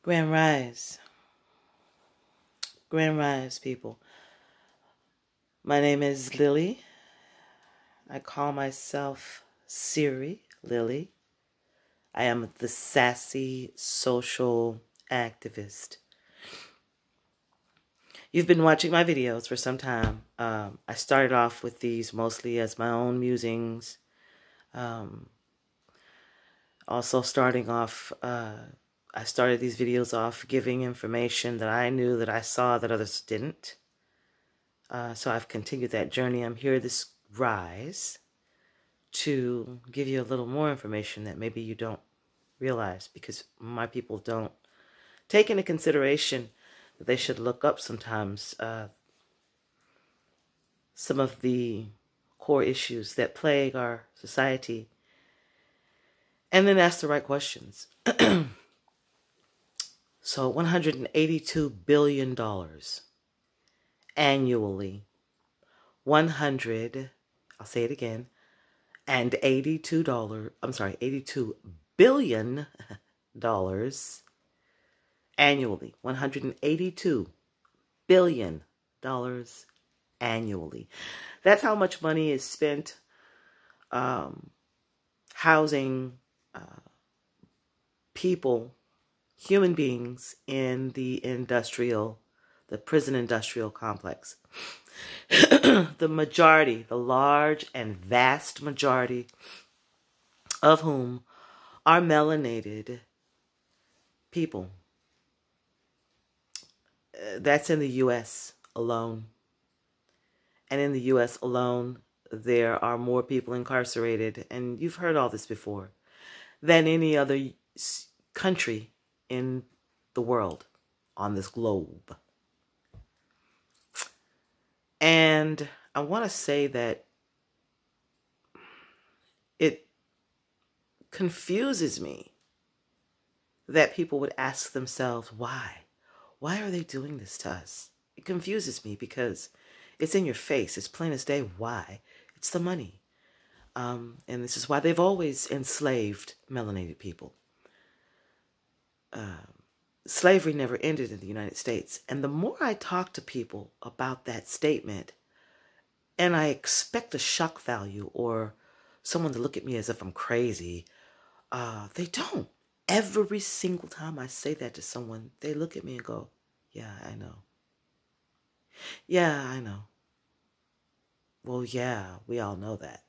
Grand Rise. Grand Rise, people. My name is Lily. I call myself Siri-lily. I am the sassy social activist. You've been watching my videos for some time. I started off with these mostly as my own musings. Also starting off, I started these videos off giving information that I knew that I saw that others didn't. So I've continued that journey. I'm here this rise to give you a little more information that maybe you don't realize, because my people don't take into consideration that they should look up sometimes some of the core issues that plague our society, and then ask the right questions. So $182 billion annually. I'll say it again, and $82 billion annually. $182 billion annually. That's how much money is spent housing people, human beings, in the prison industrial complex. The large and vast majority of whom are melanated people. That's in the U.S. alone. And in the U.S. alone, there are more people incarcerated, and you've heard all this before, than any other country in the world, on this globe. And I want to say that it confuses me that people would ask themselves, why? Why are they doing this to us? It confuses me because it's in your face. It's plain as day. Why? It's the money. And this is why they've always enslaved melanated people. Slavery never ended in the United States. And the more I talk to people about that statement, and I expect a shock value or someone to look at me as if I'm crazy, they don't. Every single time I say that to someone, they look at me and go, yeah, I know. Yeah, I know. Well, yeah, we all know that.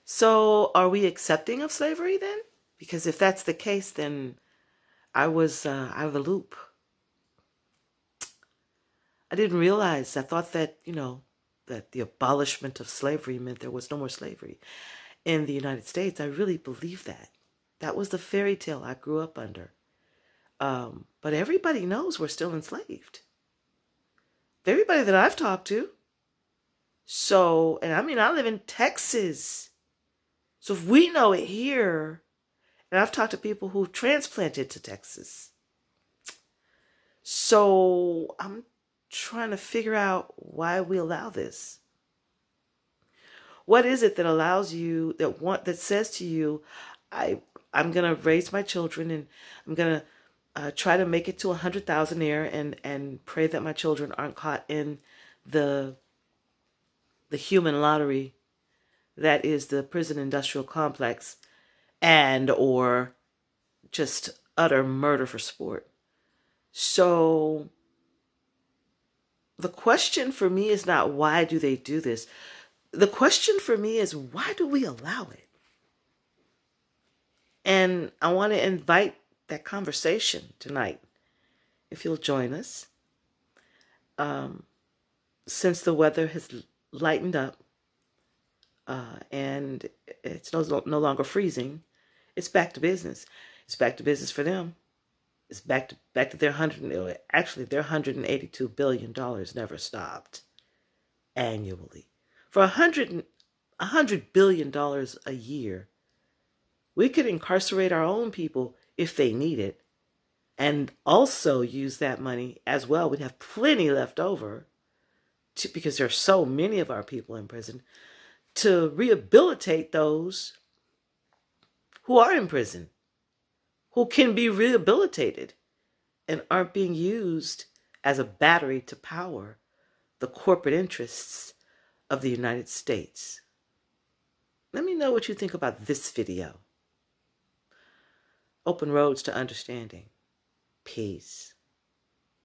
So are we accepting of slavery then? Because if that's the case, then I was out of the loop. I didn't realize. I thought that, that the abolishment of slavery meant there was no more slavery in the United States. I really believed that. That was the fairy tale I grew up under. But everybody knows we're still enslaved. Everybody that I've talked to. So, and I mean, I live in Texas. So if we know it here, and I've talked to people who transplanted to Texas. So I'm trying to figure out why we allow this. What is it that allows you, that says to you, I'm going to raise my children and I'm going to try to make it to 100,000 there and pray that my children aren't caught in the human lottery that is the prison industrial complex, and or just utter murder for sport. So the question for me is not why do they do this? The question for me is, why do we allow it? And I want to invite that conversation tonight, if you'll join us. Since the weather has lightened up and it's no longer freezing, it's back to business. It's back to business for them. It's back to their their $182 billion never stopped annually. For $100 billion a year, we could incarcerate our own people if they need it, and also use that money as well. We'd have plenty left over, because there are so many of our people in prison, to rehabilitate those who are in prison. who can be rehabilitated and aren't being used as a battery to power the corporate interests of the United States. Let me know what you think about this video. Open roads to understanding. Peace.